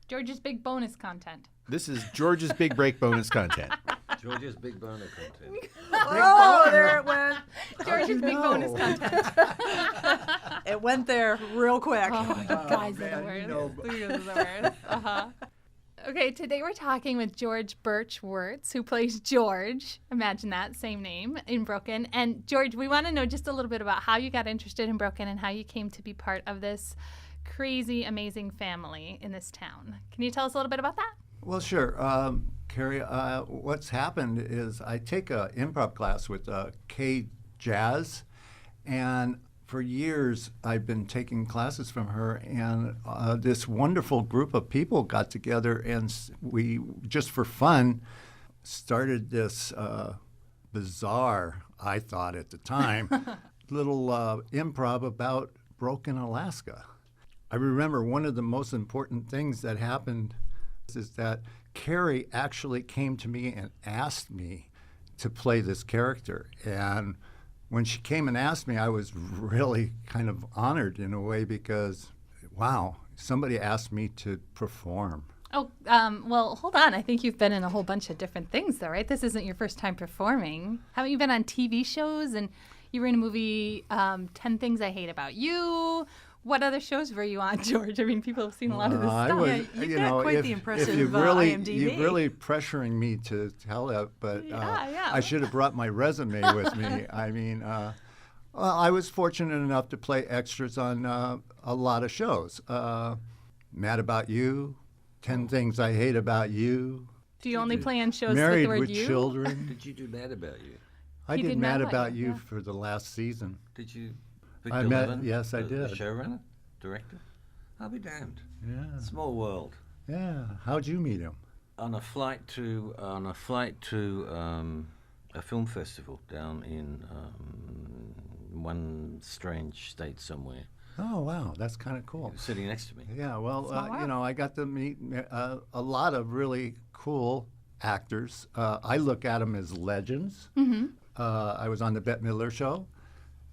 George's big bonus content. This is George's Big Break bonus content. George's big boner content. Oh, there it went. George's big bonus content. It went there real quick. Oh, you guys are the worst. You guys are the worst. Uh-huh. Okay, today we're talking with George Birch Wertz, who plays George. Imagine that, same name, in Broken. And George, we want to know just a little bit about how you got interested in Broken and how you came to be part of this crazy, amazing family in this town. Can you tell us a little bit about that? Well, sure. Carrie, what's happened is I take an improv class with Kay Jazz, and for years I've been taking classes from her, and this wonderful group of people got together, and we, just for fun, started this bizarre, I thought at the time, little improv about Broken, Alaska. I remember one of the most important things that happened is that Carrie actually came to me and asked me to play this character. And when she came and asked me, I was really kind of honored in a way because, wow, somebody asked me to perform. Oh, well, hold on. I think you've been in a whole bunch of different things, though, right? This isn't your first time performing. Haven't you been on TV shows? And you were in a movie, 10 Things I Hate About You. What other shows were you on, George? I mean, people have seen a lot of this stuff. You've got quite the impressive if you're IMDb. You're really pressuring me to tell that, but Yeah. I should have brought my resume with me. I mean, well, I was fortunate enough to play extras on a lot of shows. Mad About You, 10 Things I Hate About You. Do you only play on shows Married with the word with you? Children. Did you do Mad About You? I He did did Mad Mad About About You, You yeah. for the last season. Did you? I Victor met- Levin, yes, I the did. showrunner, director. I'll be damned. Yeah, Small world. yeah. How'd you meet him? On a flight to a film festival down in one strange state somewhere. Oh, wow, that's kind of cool. He was sitting next to me. Yeah, well, Small world. I got to meet a lot of really cool actors. I look at them as legends. Mm-hmm. I was on the Bette Midler show.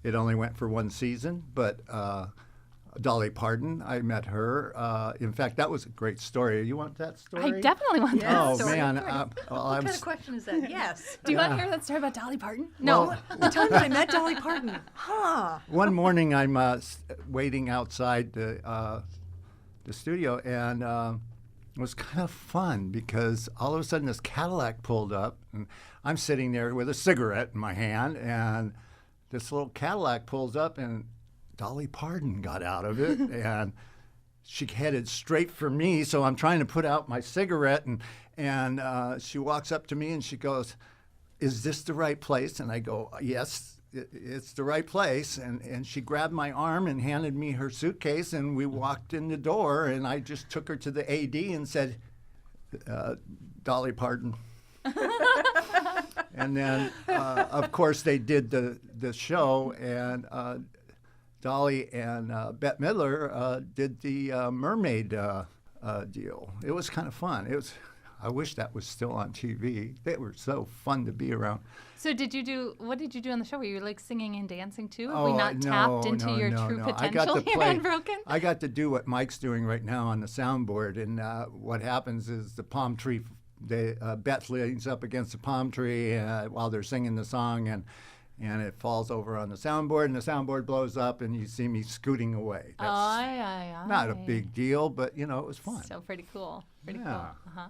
It only went for one season, but Dolly Parton, I met her. In fact, that was a great story. You want that story? I definitely want that Oh, story. man. Sure. What kind of question is that? Yes. Do you want to hear that story about Dolly Parton? No. Well, The time that I met Dolly Parton. Huh. one morning, I'm waiting outside the studio, and it was kind of fun because all of a sudden this Cadillac pulled up, and I'm sitting there with a cigarette in my hand, and this little Cadillac pulls up, and Dolly Parton got out of it, and she headed straight for me. So I'm trying to put out my cigarette, and she walks up to me and she goes, "Is this the right place?" And I go, "Yes, it's the right place." And she grabbed my arm and handed me her suitcase, and we walked in the door, and I just took her to the AD and said, "Dolly Parton." And then, of course, they did the show, and Dolly and Bette Midler did the mermaid deal. It was kind of fun. I wish that was still on TV. They were so fun to be around. So what did you do on the show? Were you like singing and dancing too? Have Oh, we not tapped into your true no. potential here on Broken? I got to do what Mike's doing right now on the soundboard, and what happens is the palm tree, Bette leans up against the palm tree while they're singing the song, and it falls over on the soundboard, and the soundboard blows up, and you see me scooting away. That's not a big deal, but, it was fun. So pretty cool. Pretty Yeah. cool. Uh-huh.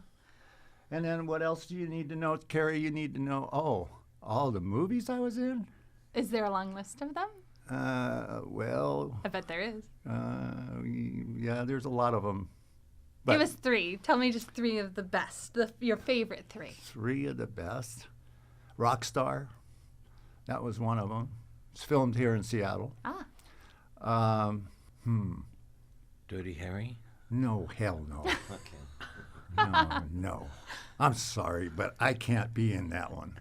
And then what else do you need to know, Carrie? You need to know, all the movies I was in? Is there a long list of them? Well, I bet there is. yeah, there's a lot of them. Give us three. Tell me just three of the best, your favorite three. Three of the best. Rockstar. That was one of them. It's filmed here in Seattle. Ah. Dirty Harry. No, hell no. Okay. No. I'm sorry, but I can't be in that one.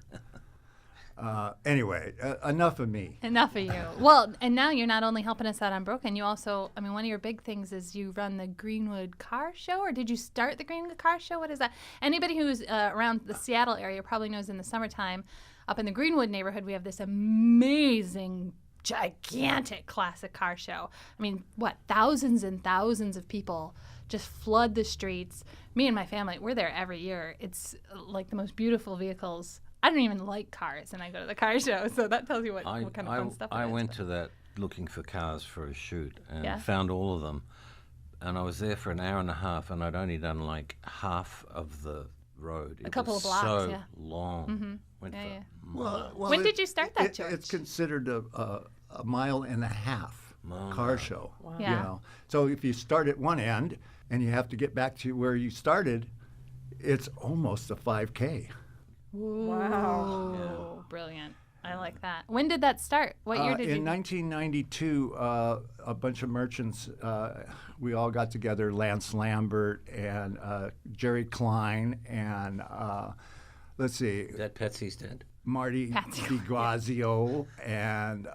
Anyway, enough of me. Enough of you. Well, and now you're not only helping us out on Broken, you also, one of your big things is you run the Greenwood Car Show, or did you start the Greenwood Car Show? What is that? Anybody who's around the Seattle area probably knows in the summertime, up in the Greenwood neighborhood, we have this amazing, gigantic classic car show. Thousands and thousands of people just flood the streets. Me and my family, we're there every year. It's like the most beautiful vehicles. I don't even like cars, and I go to the car show, so that tells you what kind of fun stuff it is. I went to that looking for cars for a shoot and Yeah. found all of them. And I was there for an hour and a half, and I'd only done like half of the road. A couple of blocks, so yeah. long. Went Yeah, for yeah. miles. Well, When did you start that, It's George? considered a mile and a half car show. Wow. Yeah. You know, so if you start at one end and you have to get back to where you started, it's almost a 5K. Wow. Ooh, brilliant. I like that. When did that start? What year did you? In 1992, a bunch of merchants, we all got together, Lance Lambert and Jerry Klein and, let's see, Is that Patsy's dad? Marty Patsy. DiGrazio and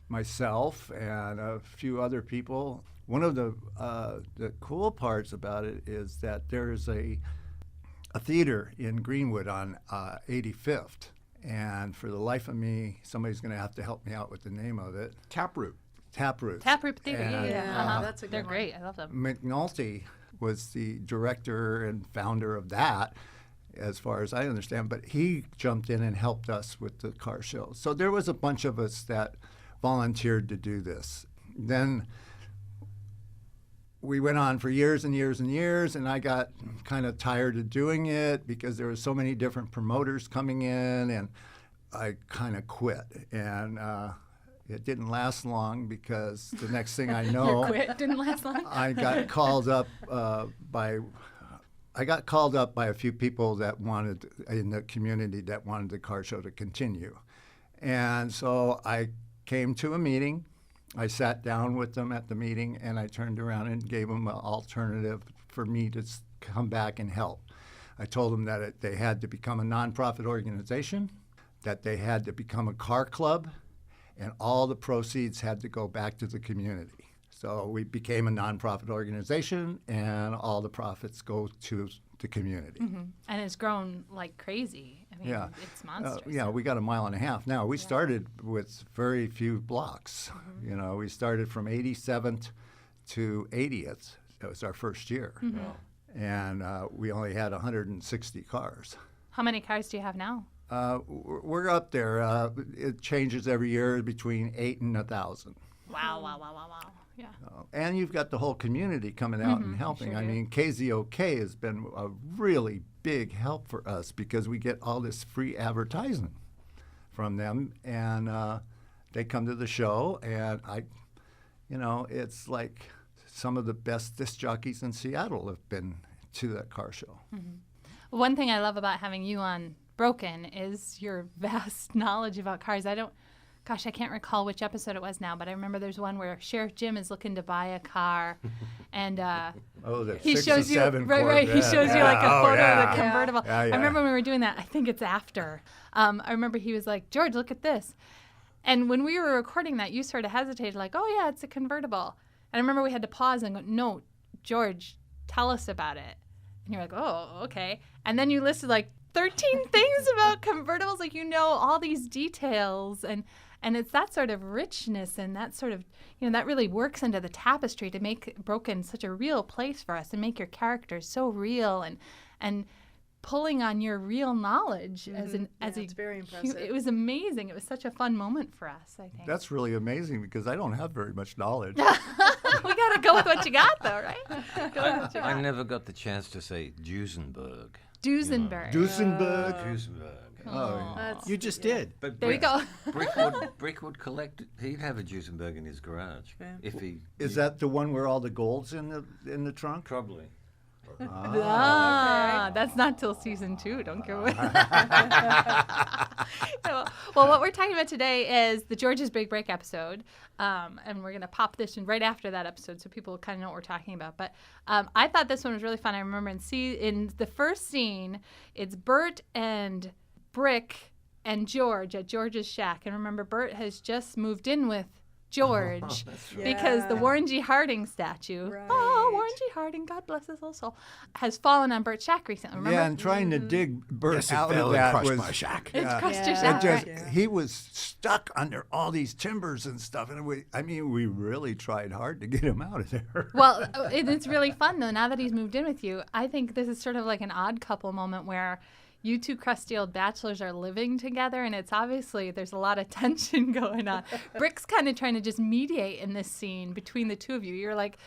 myself and a few other people. One of the cool parts about it is that there is a theater in Greenwood on 85th. And for the life of me, somebody's going to have to help me out with the name of it. Taproot. Taproot. Taproot Theater. And, Yeah. that's a good They're one. great. I love them. McNulty was the director and founder of that, as far as I understand, but he jumped in and helped us with the car show. So there was a bunch of us that volunteered to do this. Then we went on for years and years and years, and I got kind of tired of doing it because there were so many different promoters coming in, and I kind of quit. And it didn't last long because the next thing I know, Quit. Didn't last long. I got called up by a few people that wanted in the community that wanted the car show to continue, and so I came to a meeting. I sat down with them at the meeting, and I turned around and gave them an alternative for me to come back and help. I told them that they had to become a nonprofit organization, that they had to become a car club, and all the proceeds had to go back to the community. So we became a nonprofit organization, and all the profits go to the community. And it's grown like crazy. I mean, Yeah. it's monstrous. Yeah, we got a mile and a half now. We started with very few blocks. You know, we started from 87th to 80th. That was our first year. And we only had 160 cars. How many cars do you have now? We're up there. It changes every year between 8 and 1,000. Wow. Yeah. And you've got the whole community coming out and helping. sure I do. mean, KZOK has been a really big help for us because we get all this free advertising from them, and they come to the show, and it's like some of the best disc jockeys in Seattle have been to that car show. One thing I love about having you on Broken is your vast knowledge about cars. I can't recall which episode it was now, but I remember there's one where Sheriff Jim is looking to buy a car, and The he 6 shows or you 7 right. He Corvette. shows you like a photo of yeah. the convertible. Yeah, I yeah. remember when we were doing that. I think it's after. I remember he was like, "George, look at this," and when we were recording that, you sort of hesitated, like, "Oh yeah, it's a convertible." And I remember we had to pause and go, "No, George, tell us about it." And you're like, "Oh, okay." And then you listed like 13 things about convertibles, like all these details, and it's that sort of richness and that sort of, that really works into the tapestry to make Broken such a real place for us and make your characters so real and pulling on your real knowledge as it's very impressive. It was amazing. It was such a fun moment for us, I think. That's really amazing because I don't have very much knowledge. We got to go with what you got, though, right? Go with what you I got. never got the chance to say Duesenberg. Duesenberg. Duesenberg. Duesenberg. That's- You just did. But There you go. Brickwood collected. He'd have a Duesenberg in his garage Yeah. if he. Is that the one where all the gold's in the trunk? Probably. That's not till season 2. Don't give away. Well, what we're talking about today is the George's Big Break episode, and we're going to pop this in right after that episode so people kind of know what we're talking about. But I thought this one was really fun. I remember in the first scene, it's Bert and Brick and George at George's shack. And remember, Bert has just moved in with George because the Yeah. Warren G. Harding statue. Right. Oh, Warren G. Harding, God bless his little soul, has fallen on Bert Shack recently. Remember? Yeah, and trying to dig Bert Yes, it out fell of and that crushed was my shack. It's crushed your Yeah. shack. It just, right? he was stuck under all these timbers and stuff, and we really tried hard to get him out of there. Well, it's really fun though. Now that he's moved in with you, I think this is sort of like an Odd Couple moment where you two crusty old bachelors are living together, and it's obviously there's a lot of tension going on. Brick's kind of trying to just mediate in this scene between the two of you. You're like,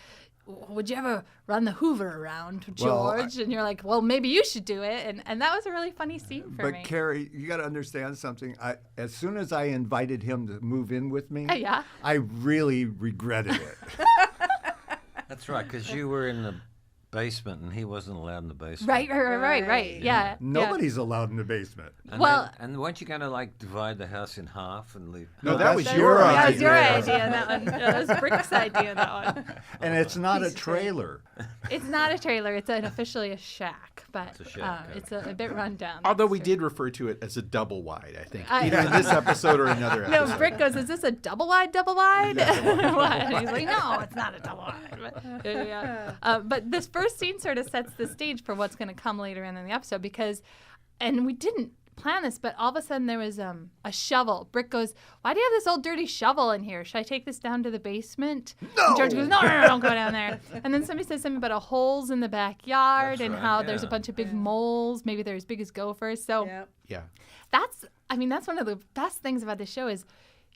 would you ever run the Hoover around, George? And you're like, well, maybe you should do it. And that was a really funny scene for me. But Carrie, you got to understand something. As soon as I invited him to move in with me, Yeah. I really regretted it. That's right, because you were in the basement and he wasn't allowed in the basement. Right. Yeah. Nobody's allowed in the basement. And Well- and weren't you going to like divide the house in half and leave? No, that was that's your your That idea. was your idea, that one. That was Brick's idea, that one. And it's not a trailer. It's not a trailer. It's officially a shack, but It's a shack, it's a bit run down. Although that's we true. did refer to it as a double wide, I think. I- Either in this episode or another episode. No, Brick goes, is this a double wide? What? And he's like, no, it's not a double wide. But this first scene sort of sets the stage for what's going to come later in the episode because, and we didn't plan this, but all of a sudden there was a shovel. Brick goes, why do you have this old dirty shovel in here? Should I take this down to the basement? No! And George goes, no, don't go down there. And then somebody says something about a holes in the backyard That's and right, how there's a yeah. bunch of big moles. Maybe they're as big as gophers. So Yep. Yeah. that's one of the best things about the show is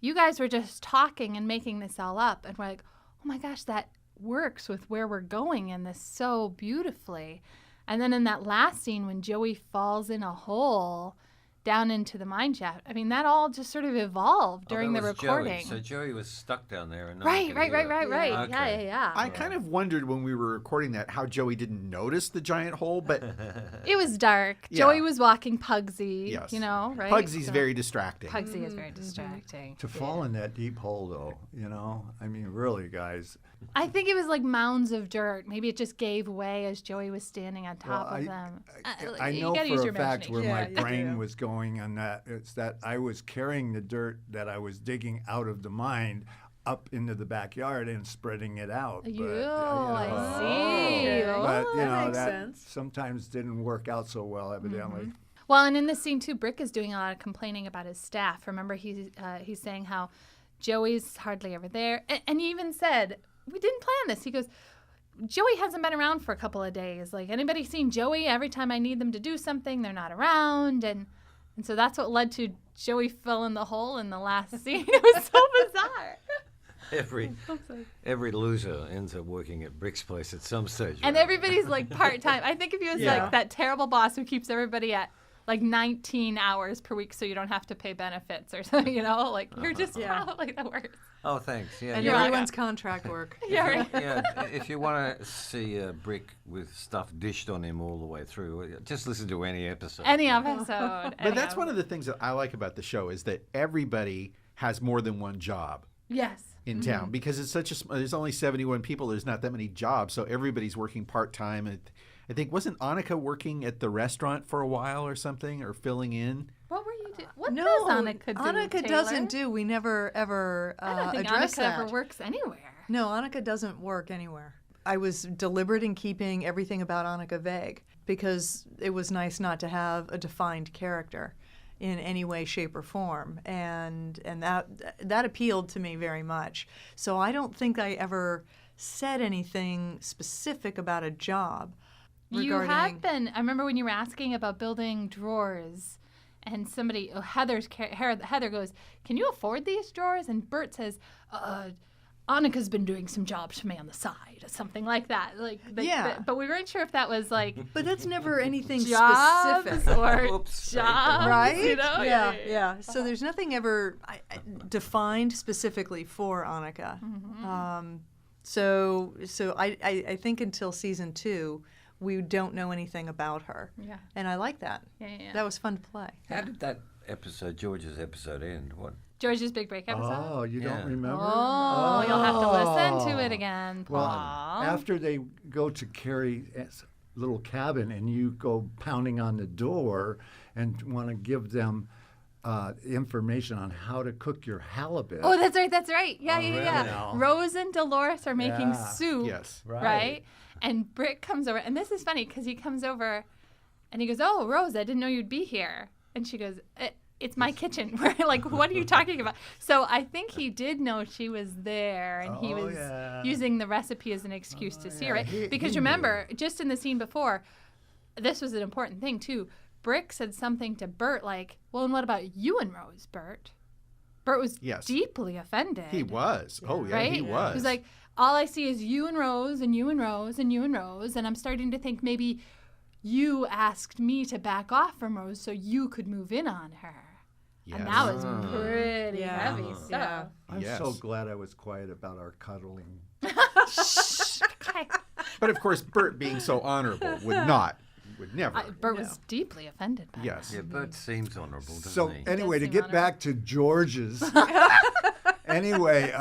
you guys were just talking and making this all up. And we're like, oh my gosh, that works with where we're going in this so beautifully. And then in that last scene when Joey falls in a hole down into the mine shaft, that all just sort of evolved during the that was recording. Joey. So Joey was stuck down there. And no Right. one could hear it. Yeah. Okay. Yeah. I kind of wondered when we were recording that how Joey didn't notice the giant hole, but It was dark. Yeah. Joey was walking Pugsy, yes. right? Pugsy's So- very distracting. Pugsy is very distracting. To fall in that deep hole, though, really, guys. I think it was like mounds of dirt. Maybe it just gave way as Joey was standing on top Well, of them. I You know gotta use for your a fact where imagination. my Yeah, you brain do. was going on that. It's that I was carrying the dirt that I was digging out of the mine up into the backyard and spreading it out. But, I see. Okay. Oh. But that makes sense. sometimes didn't work out so well, evidently. Well, and in this scene too, Brick is doing a lot of complaining about his staff. Remember, he's saying how Joey's hardly ever there, and he even said, "We didn't plan this." He goes, "Joey hasn't been around for a couple of days. Like, anybody seen Joey? Every time I need them to do something, they're not around." And so that's what led to Joey fell in the hole in the last scene. It was so bizarre. Every loser ends up working at Brick's place at some stage. And right? everybody's like part-time. I think if he was like that terrible boss who keeps everybody at like 19 hours per week so you don't have to pay benefits or something, like you're just probably the worst. Oh, thanks. Yeah, And you're right. everyone's contract work. Yeah, right. Yeah, if you want to see Brick with stuff dished on him all the way through, just listen to any episode. Any episode. But that's one of the things that I like about the show is that everybody has more than one job Yes. in town because it's there's only 71 people. There's not that many jobs, so everybody's working part-time. And I think, wasn't Annika working at the restaurant for a while or something, or filling in? What were you doing? What No, does Annika do? Annika Taylor? doesn't do. We never ever I don't think address Annika that. ever works anywhere. No, Annika doesn't work anywhere. I was deliberate in keeping everything about Annika vague because it was nice not to have a defined character in any way, shape, or form, and that appealed to me very much. So I don't think I ever said anything specific about a job. You have been. I remember when you were asking about building drawers, and somebody, Heather goes, "Can you afford these drawers?" And Bert says, Annika's been doing some jobs for me on the side, or something like that. But we weren't sure if that was like But that's never anything jobs specific. or Oops. jobs, Right? You know? Yeah. So there's nothing ever defined specifically for Annika. So I think until season 2, we don't know anything about her. Yeah. And I like that. Yeah. That was fun to play. How did that episode, George's episode, end? What? George's Big Break episode. Oh, you Yeah. don't remember? Oh, you'll have to listen to it again, Paul. Well, after they go to Carrie's little cabin and you go pounding on the door and want to give them information on how to cook your halibut. Oh, that's right. Yeah. Really? Rose and Dolores are making Yeah. soup. Yes. Right? And Britt comes over, and this is funny because he comes over and he goes, "Oh, Rose, I didn't know you'd be here." And she goes, "It's my kitchen." We're like, "What are you talking about?" So I think he did know she was there, and he was using the recipe as an excuse to see her, right? Because remember, just in the scene before, this was an important thing too. Brick said something to Bert like, "Well, and what about you and Rose, Bert?" Bert was deeply offended. He was. Oh, yeah, right? he was. He was like, "All I see is you and Rose and you and Rose and you and Rose, and I'm starting to think maybe you asked me to back off from Rose so you could move in on her." Yes. And that was pretty heavy stuff. Yeah. I'm Yes. so glad I was quiet about our cuddling. Okay. But of course, Bert, being so honorable, would never. Bert was deeply offended by Yes. that. Yeah, Bert seems honourable, doesn't So he? anyway, to seem get honorable. back to George's. Anyway,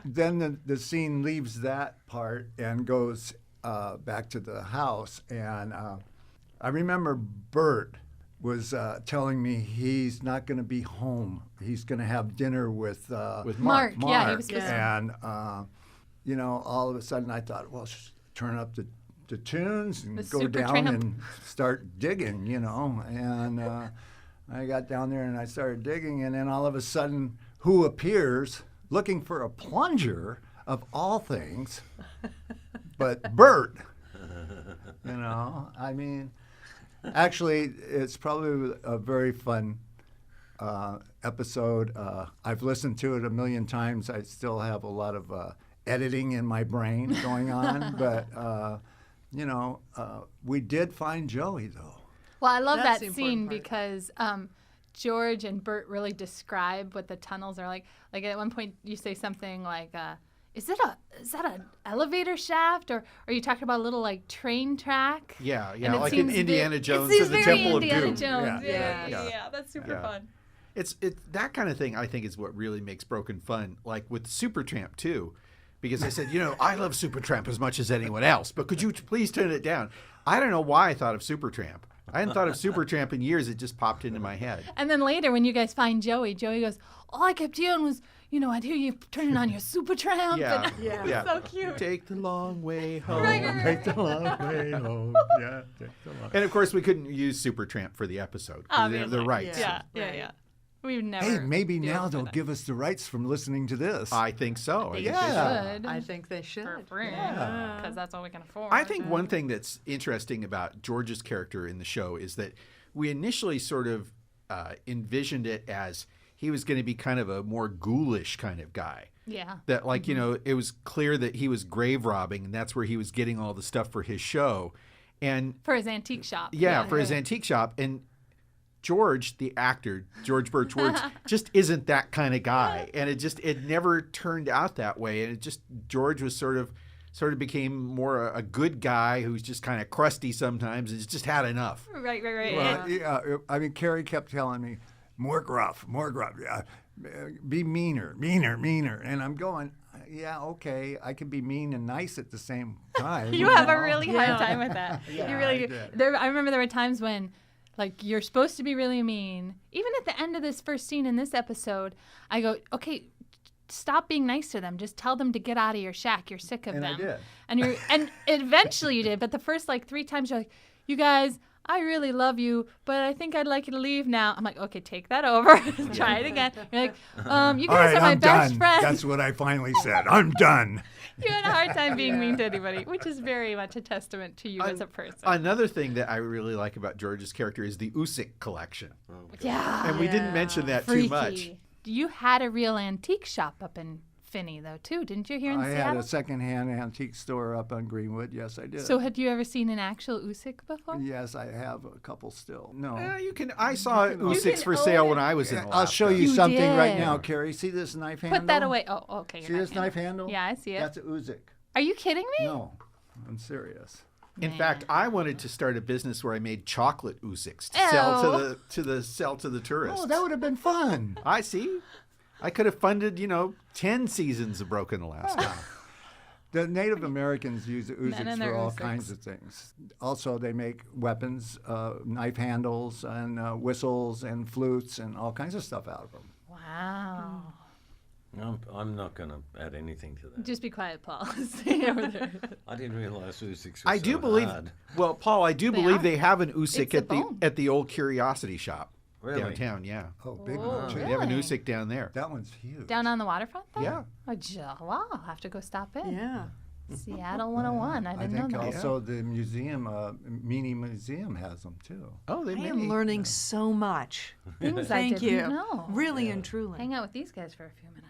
then the scene leaves that part and goes back to the house. And I remember Bert was telling me he's not going to be home. He's going to have dinner with Mark. Yeah, he was supposed to. And, all of a sudden I thought, well, turn up the tunes and The go super down tramp. and start digging, And I got down there and I started digging. And then all of a sudden, who appears looking for a plunger of all things but Bert? I mean, actually, it's probably a very fun episode. I've listened to it a million times. I still have a lot of editing in my brain going on. But, we did find Joey, though. Well, I love That's that the scene important because George and Bert really describe what the tunnels are like. Like at one point, you say something like, "Is that an elevator shaft, or are you talking about a little like train track?" Yeah, And yeah, it like in seems Indiana Jones it seems and the very Temple Indiana of Doom. Jones. Yeah. Yeah, that's super Yeah. fun. It's that kind of thing. I think is what really makes Broken fun. Like with Supertramp too, because I said, I love Supertramp as much as anyone else, but could you please turn it down? I don't know why I thought of Supertramp. I hadn't thought of Supertramp in years. It just popped into my head. And then later, when you guys find Joey goes, "All I kept hearing was, I'd hear you turning on your super tramp." Yeah, And yeah. so cute. Take the long way home. Right. Take the long way home. Yeah, take the long. And of course, we couldn't use Supertramp for the episode. 'Cause they have the Obviously. rights. Yeah. We've never. Hey, maybe do now it they'll for that. give us the rights from listening to this. I think so. They Yeah. should. I think they should. For free. Yeah. Because that's all we can afford. I think one thing that's interesting about George's character in the show is that we initially sort of envisioned it as he was going to be kind of a more ghoulish kind of guy. Yeah. That it was clear that he was grave robbing, and that's where he was getting all the stuff for his show. And For his antique shop. for his antique shop. And George, the actor, George Birch Wertz, just isn't that kind of guy. And it never turned out that way. And George was sort of became more a good guy who's just kind of crusty sometimes and just had enough. Right. Well, I mean, Carrie kept telling me, more gruff, yeah, be meaner. And I'm going, yeah, okay, I can be mean and nice at the same time. You have a really hard time with that. Yeah, You really I do. did. I remember there were times when, you're supposed to be really mean. Even at the end of this first scene in this episode, I go, okay, stop being nice to them. Just tell them to get out of your shack. You're sick of And I them. did. And eventually you did. But the first 3 times you're like, you guys, I really love you, but I think I'd like you to leave now. I'm like, okay, take that over. Try it again. You're like, you All guys right, are my I'm best done. friend. That's what I finally said. I'm done. You had a hard time being mean to anybody, which is very much a testament to you as a person. Another thing that I really like about George's character is the Usyk collection. Yeah. And we didn't mention that too much. Freaky. You had a real antique shop up in Finney, though, too, didn't you, here in I had Seattle? a second-hand antique store up on Greenwood. Yes, I did. So had you ever seen an actual Usyk before? Yes, I have a couple still. No. I saw Usyks for sale when I was in Alaska. I'll show you You something right did. now, Carrie. See this knife handle? Put that away. Oh, okay. See this knife handle? Yeah, I see it. That's a Usyk. Are you kidding me? No, I'm serious. In fact, I wanted to start a business where I made chocolate Usyks to sell to the tourists. Oh, that would have been fun. I see. I could have funded, 10 seasons of Broken Alaska. The Native Americans use Men Uziks and for their all Uziks. kinds of things. Also, they make weapons, knife handles, and whistles, and flutes, and all kinds of stuff out of them. Wow. I'm not going to add anything to that. Just be quiet, Paul. Stay over there. I didn't realize Uziks were I do so believe. hard. Well, Paul, I do They believe are. they have an It's Usyk a at bone. the old Curiosity Shop Really? downtown. Yeah, Oh, big Oh, one, too. they have an Really? Usyk down there. That one's huge. Down on the waterfront there? Yeah. Oh, wow. I'll have to go stop in. Yeah. Seattle 101. I didn't think know that. also the museum, Mini Museum has them, too. Oh, they I may. am learning so much. Things I Thank didn't you. know. Really and truly. Hang out with these guys for a few minutes.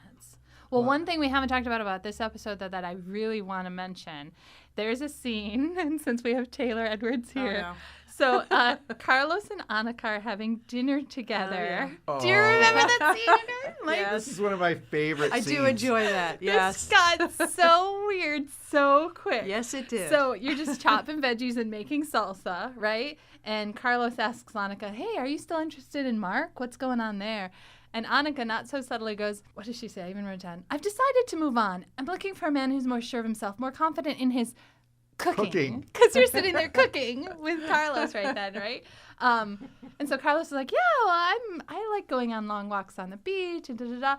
Well, one thing we haven't talked about this episode that I really want to mention, there's a scene, and since we have Taylor Edwards here, no. so Carlos and Annika are having dinner together. Oh, Do you remember that scene? You guys? Like, Yes. This is one of my favorite I scenes. do enjoy that. Yes. This got so weird so quick. Yes, it did. So you're just chopping veggies and making salsa, right? And Carlos asks Annika, hey, are you still interested in Mark? What's going on there? And Annika, not so subtly, goes, what does she say? I even wrote it down. I've decided to move on. I'm looking for a man who's more sure of himself, more confident in his cooking. Because you're sitting there cooking with Carlos right then, right? And so Carlos is like, yeah, well, I like going on long walks on the beach and da-da-da.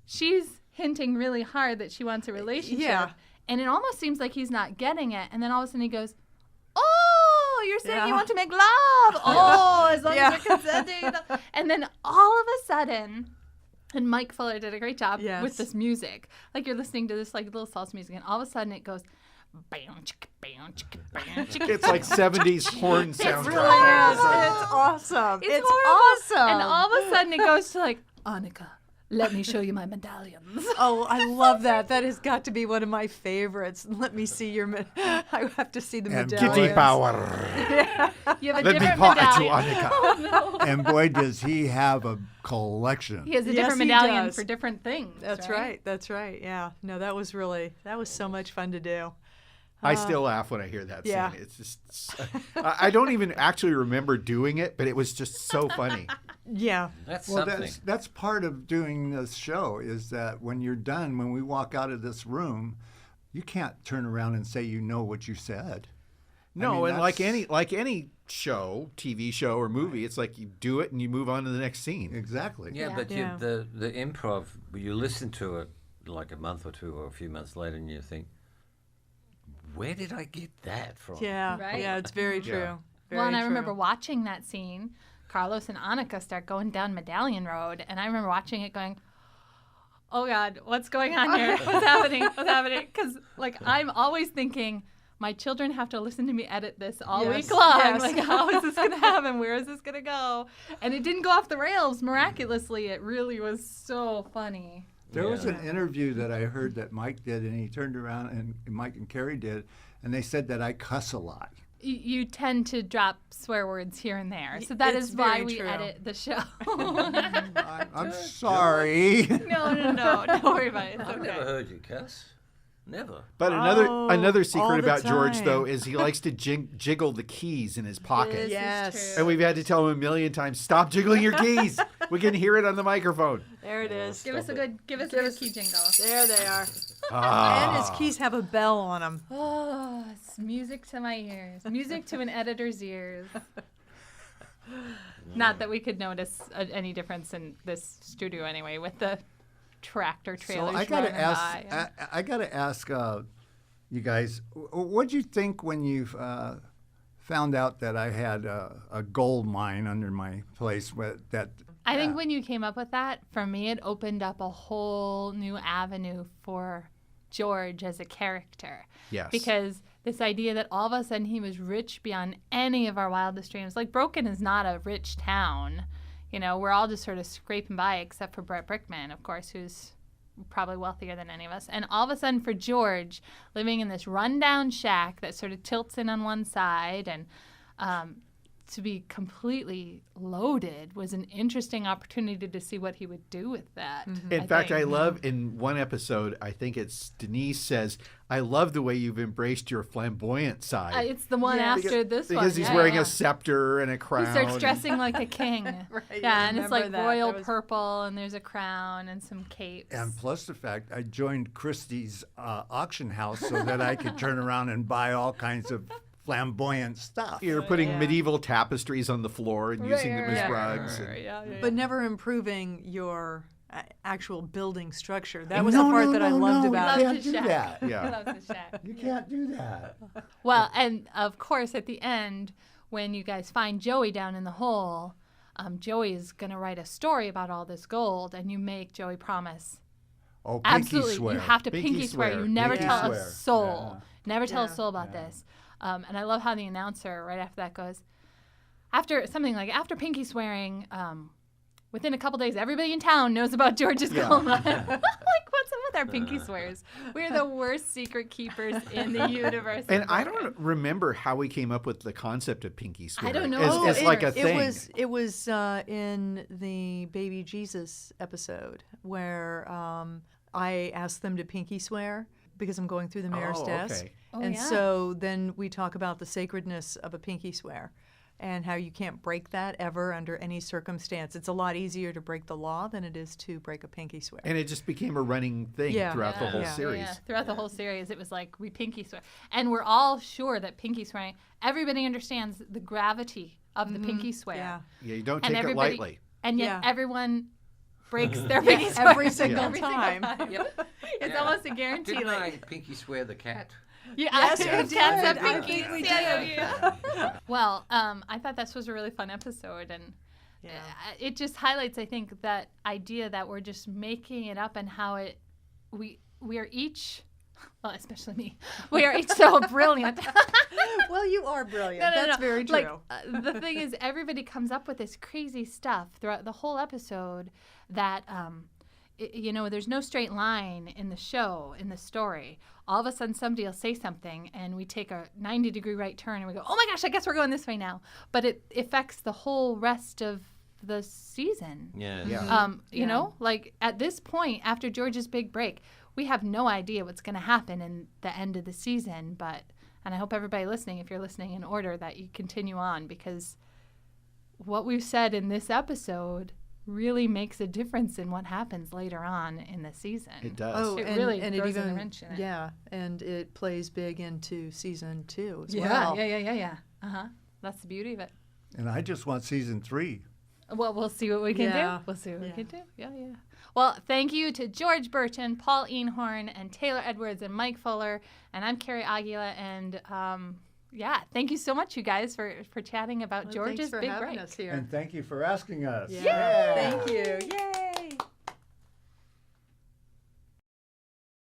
She's hinting really hard that she wants a relationship. Yeah. And it almost seems like he's not getting it. And then all of a sudden he goes, oh, you're saying you Yeah. want to make love. Oh, as long Yeah. as you're consenting. And then all of a sudden, and Mike Fuller did a great job Yes. with this music. Like you're listening to this like little salsa music, and all of a sudden it goes, bam, chicka, bam, chicka, bam, chicka. It's like 70s horn It's soundtrack. really It's awesome. It's awesome. And all of a sudden it goes to like, Annika, let me show you my medallions. Oh, I love that. That has got to be one of my favorites. Let me see your. I have to see the And medallions. Kitty power. You have a Let me different paw at you, medallion. Annika. Oh, no. And boy, does he have a collection. He has a Yes, different he medallion does. for different things. That's right. That's right. Yeah. No, that was so much fun to do. I still laugh when I hear that Yeah. scene. It's just, I don't even actually remember doing it, but it was just so funny. Yeah. That's Well, something. that's part of doing this show is that when you're done, when we walk out of this room, you can't turn around and say you know what you said. No, mean, and like that's- any show, TV show or movie, it's like you do it and you move on to the next scene. Exactly. Yeah, Yeah. but Yeah. the improv, you listen to it like a month or two or a few months later and you think, where did I get that from? Yeah. Right? Yeah. It's very true. Yeah. Very Well, and I true. remember watching that scene. Carlos and Annika start going down Medallion Road, and I remember watching it going, oh, God, what's going on here? What's happening? What's happening? Because, like, I'm always thinking, my children have to listen to me edit this all Yes, week long. yes. Like, how is this going to happen? Where is this going to go? And it didn't go off the rails miraculously. It really was so funny. There was Yeah. an interview that I heard that Mike did, and he turned around and Mike and Carrie did, and they said that I cuss a lot. You tend to drop swear words here and there. So that It's is why very we true. edit the show. I'm sorry. No, don't worry about it. It's I've never okay. heard you cuss. Never. But Oh, another all secret the about George, time. though, is he likes to jiggle the keys in his pocket. This is Yes. true. And we've had to tell him a million times, stop jiggling your keys. We can hear it on the microphone. There it is. Give us a good key jingle. There they are. Ah. And his keys have a bell on them. Oh, it's music to my ears. Music to an editor's ears. Not that we could notice any difference in this studio anyway, with the tractor trailers. So I gotta running ask. by. I gotta ask you guys. What'd you think when you found out that I had a gold mine under my place? That I think when you came up with that, for me, it opened up a whole new avenue for George as a character. Yes. Because this idea that all of a sudden he was rich beyond any of our wildest dreams. Like, Broken is not a rich town. You know, we're all just sort of scraping by, except for Brett Brickman, of course, who's probably wealthier than any of us. And all of a sudden for George, living in this rundown shack that sort of tilts in on one side and to be completely loaded was an interesting opportunity to see what he would do with that. In fact, I love in one episode, I think it's Denise says, I love the way you've embraced your flamboyant side. It's the one after this one. Because he's wearing a scepter and a crown. He starts dressing like a king. Right, Yeah, and it's like that. royal purple, and there's a crown and some capes. And plus the fact I joined Christie's auction house so that I could turn around and buy all kinds of flamboyant stuff. You're putting medieval tapestries on the floor and using them as Right, rugs. right, yeah. But never improving your actual building structure. That was the part that I loved about You it. can't do that. Yeah. Loves the shack. You can't do that. Well, and of course, at the end, when you guys find Joey down in the hole, Joey is going to write a story about all this gold, and you make Joey promise. Oh, pinky Absolutely, swear. you have to Pinky pinky swear. swear. You never Pinky tell swear. a soul. Yeah. Never tell a Yeah. soul about this. And I love how the announcer right after that goes, after something like after pinky swearing, within a couple days, everybody in town knows about George's gold mine. Like, what's up with our pinky swears? We're the worst secret keepers in the universe. And I don't remember how we came up with the concept of pinky swear. I don't know. It's like a thing. It was in the Baby Jesus episode where I asked them to pinky swear because I'm going through the mayor's desk. Okay. Oh, And yeah. so then we talk about the sacredness of a pinky swear and how you can't break that ever under any circumstance. It's a lot easier to break the law than it is to break a pinky swear. And it just became a running thing Yeah. throughout the whole Yeah. series. Yeah, throughout the whole series, it was like we pinky swear, and we're all sure that pinky swearing. Everybody understands the gravity of the pinky swear, Yeah. Yeah, you don't and take it everybody, lightly. and yet Yeah. everyone breaks their pinky swear every single time. Yep. It's almost a guarantee. Didn't Like, I pinky swear the cat? yeah, Yes, we cats did. have I pinky. think we Yeah, did. yeah. Well, I thought this was a really fun episode, and Yeah. it just highlights, I think, that idea that we're just making it up and how we are each. Well, especially me. We are each so brilliant. Well, you are brilliant. No, That's very true. Like, the thing is, everybody comes up with this crazy stuff throughout the whole episode that, there's no straight line in the show, in the story. All of a sudden, somebody will say something, and we take a 90-degree right turn, and we go, oh my gosh, I guess we're going this way now. But it affects the whole rest of the season. Yeah. Yeah. You know, like at this point, after George's big break, we have no idea what's going to happen in the end of the season. And I hope everybody listening, if you're listening in order, that you continue on, because what we've said in this episode really makes a difference in what happens later on in the season. It does. Oh, It and, really and it throws in even the wrench in it. Yeah, and it plays big into season 2 as Yeah, well. yeah. That's the beauty of it. And I just want season 3. Well, we'll see what we can Yeah. do. We'll see what we Yeah. can do. Yeah. Well, thank you to George Burton, Paul Einhorn, and Taylor Edwards, and Mike Fuller. And I'm Carrie Aguila. And thank you so much, you guys, for chatting about Well, George's thanks for big having break. us here. And thank you for asking us. Yeah. Thank you. Yay.